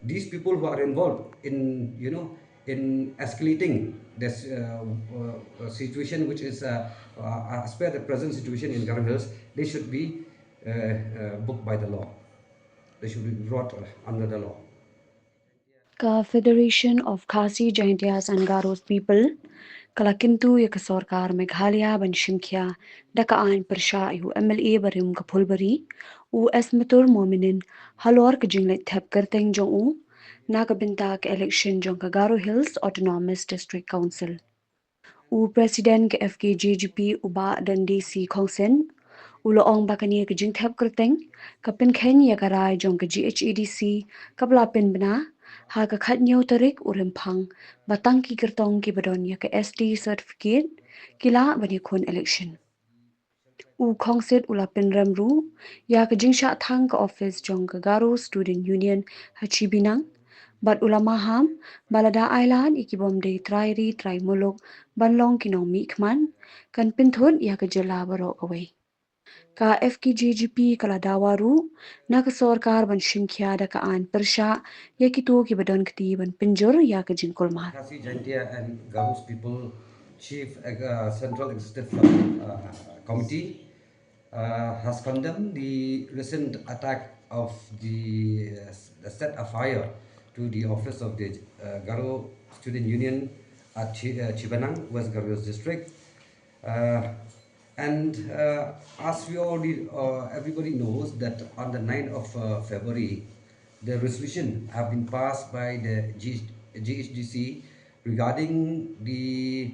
These people who are involved in in escalating this situation, which is as per the present situation in Ghadc Hills, they should be booked by the law. They should be brought under the law. Ka Federation of Khasi, Jaintias and Garos people, Kalakintu ya Kasorkar Meghalaya ban Shimkhia, Daka Aiñ Pyrshah yu MLA barim Kapulbari, u Esmatur Mominin, Halor Kajinglet Thep Kerteng Jong U, Nakabintak election Jong Garo Hills Autonomous District Council. U President ke Fkjgp uba dan DC Khongsen, ulo ong bakani ke jing thep kerteng ka Pynkheiñ ya karai jong ke GHEDC kabla pin bna ha ka khat nyau tarik urim phang batang ki kertong ki badon ya ke SD certificate kila bani khon election u khongset ula pin ramru ya ke jing sha thang ka office jong ka Garo Student Union hachibinang bat ulama ham balada island ikibom de try ri try muluk banlong kinong mi khman kan pin thon ya ke jylla baro away ka Fkjgp kala Dawa ru na ka sorkar ban Shimkhia da ka Aiñ Pyrshah ya ki to ki badon kti ban pinjor ya ka jinkol mar Khasi, Jaintia, and Garo's people chief central executive committee has condemned the recent attack of the set of fire to the office of the Garo Student Union at Chibanang, West Garos district. Uh, and as we already, everybody knows that on the 9th of February, the resolution have been passed by the GHDC regarding the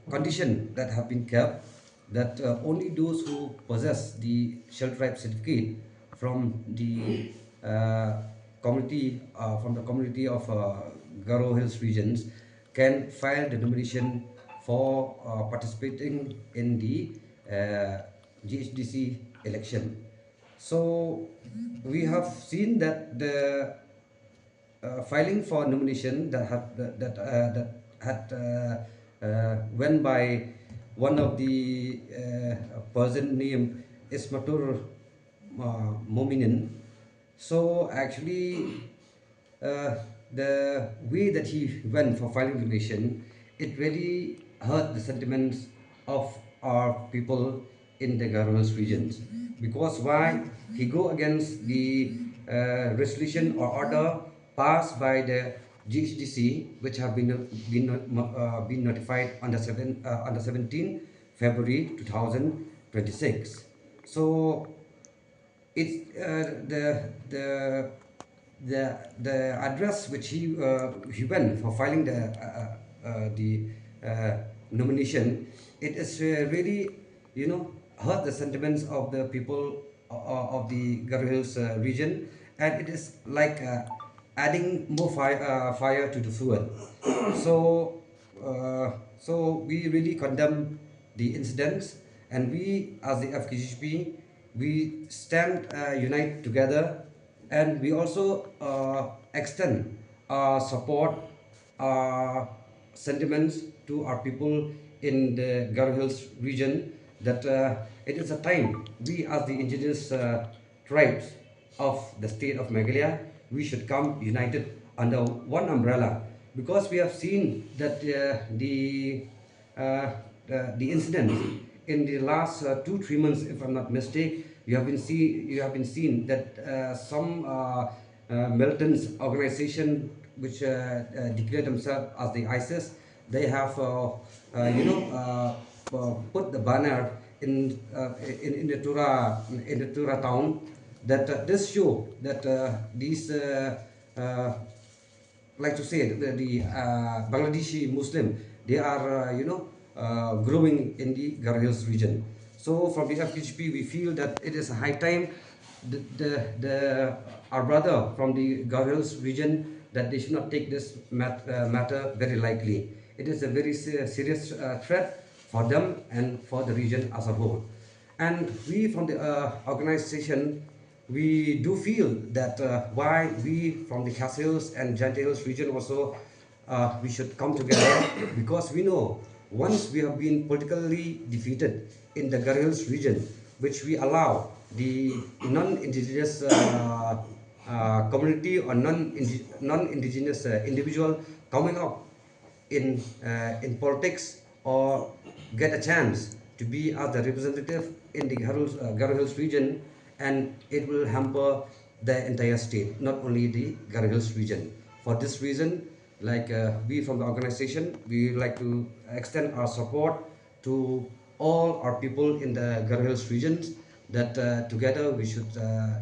condition that have been kept, that only those who possess the shelter type certificate from the community of Garo Hills regions can file the nomination for participating in the GHDC election. So we have seen that the filing for nomination that had went by one of the person named Ismatur Mominin. So actually, the way that he went for filing nomination, it really hurt the sentiments of our people in the Garo Hills regions. Because why? He go against the resolution or order passed by the GHDC, which have been notified on the 17th February 2026. So it's the address which he went for filing the nomination. It is really hurt the sentiments of the people of the Garo Hills region, and it is like adding more fire to the fuel. So we really condemn the incidents, and we as the FKGP, we stand unite together, and we also extend our support, our sentiments to our people in the Garo Hills region, that it is a time we as the indigenous tribes of the state of Meghalaya, we should come united under one umbrella, because we have seen that the incidents in the last 2-3 months, if I'm not mistaken, you have been seen that some militant organization which declare themselves as the ISIS, they have put the banner in the Tura town, that this show that these like to say the Bangladeshi Muslim, they are growing in the Garo Hills region. So from the FKGP, we feel that it is a high time our brother from the Garo Hills region, that they should not take this matter very lightly. It is a very serious threat for them and for the region as a whole. And we from the organization, we do feel that why we from the Khasi Hills and Jaintia Hills region also, we should come together, because we know once we have been politically defeated in the Ghadc region, which we allow the non-indigenous community or non-indigenous individual coming up in politics or get a chance to be as the representative in the Ghadc Hills region, and it will hamper the entire state, not only the Ghadc Hills region. For this reason, like we from the organization, we would like to extend our support to all our people in the Ghadc Hills regions, that together we should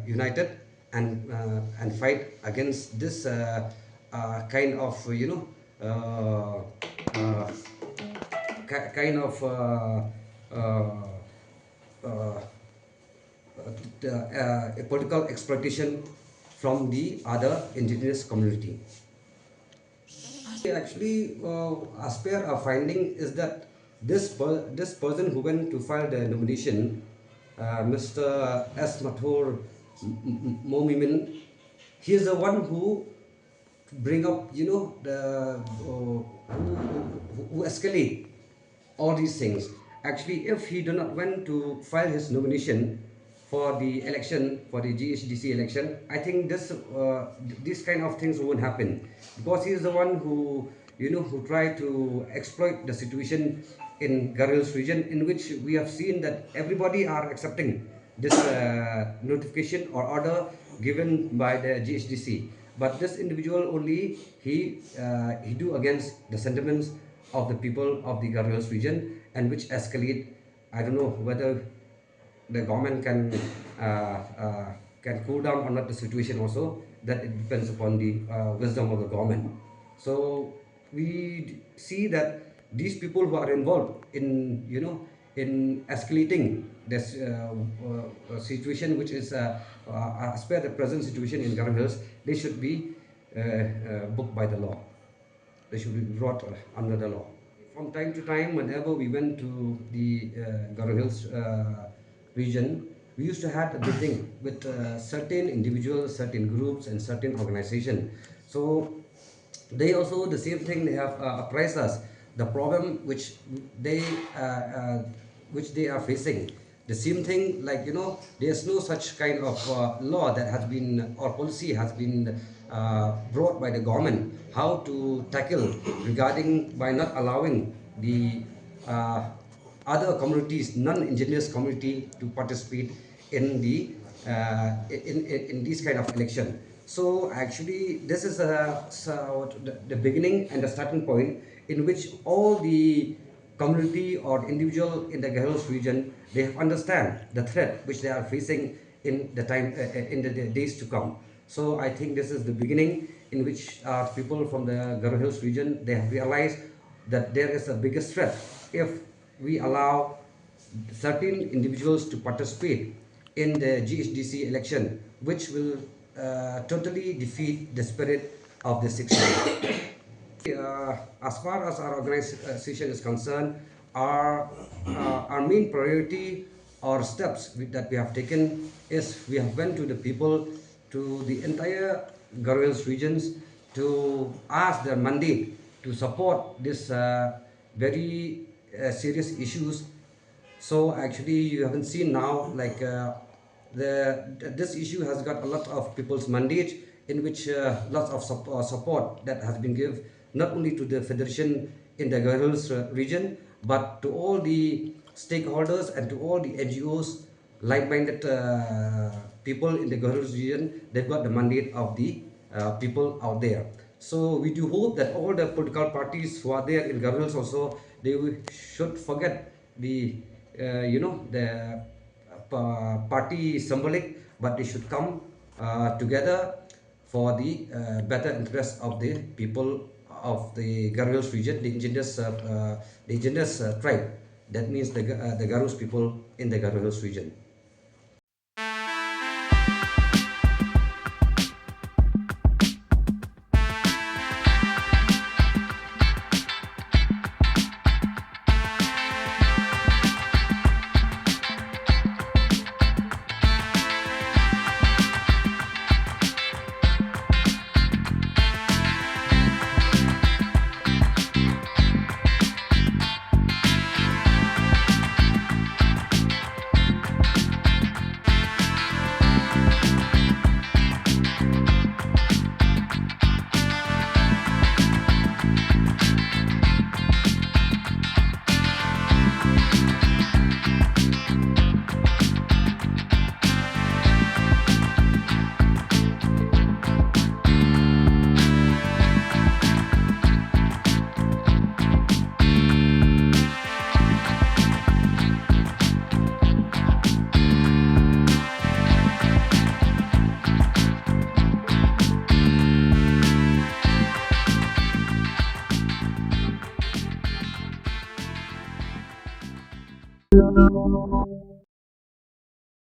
united and fight against this kind of uh, kind of uh, uh, political exploitation from the other indigenous community. Actually, as per our finding is that this person who went to file the nomination, Mr. S. Mathur Momimin, he is the one who bring up, the who escalate all these things. Actually, if he did not went to file his nomination for the election, for the GHDC election, I think this kind of things won't happen, because he is the one who who tried to exploit the situation in Ghadc Hills region, in which we have seen that everybody are accepting this notification or order given by the GHDC. But this individual only, he do against the sentiments of the people of the Ghadc Hills region, and which escalate. I don't know whether the government can cool down or not the situation also. That it depends upon the wisdom of the government. So we see that these people who are involved in in escalating this situation, which is as per the present situation in Ghadc Hills, they should be booked by the law. They should be brought under the law. From time to time, whenever we went to the Ghadc Hills region, we used to have a meeting with certain individuals, certain groups, and certain organizations. So they also the same thing, they have apprised us the problem they uh, which they are facing. The same thing, like there's no such kind of law that has been, or policy has been brought by the government, how to tackle regarding by not allowing the uh, other communities, non-indigenous community, to participate in in this kind of election. So actually, this is the beginning and the starting point, in which all the community or individual in the Ghadc Hills region, they understand the threat which they are facing in the in the days to come. So I think this is the beginning, in which people from the Ghadc Hills region, they have realized that there is a biggest threat if we allow certain individuals to participate in the GHDC election, which will totally defeat the spirit of the 6 years. As far as our organization is concerned, our main priority or steps that we have taken is we have went to the people, to the entire Ghadc Hills regions, to ask their mandate to support this very serious issues. So actually, you haven't seen now, like this issue has got a lot of people's mandate, in which lots of support that has been given, not only to the federation in the Ghadc Hills region, but to all the stakeholders and to all the NGOs, like-minded people in the Ghadc Hills region. They've got the mandate of the people out there. So we do hope that all the political parties who are there in Ghadc Hills also, they should forget the the party symbolic, but they should come together for the better interest of the people of the Ghadc Hills region, the indigenous tribe. That means the Ghadc people in the Ghadc Hills region.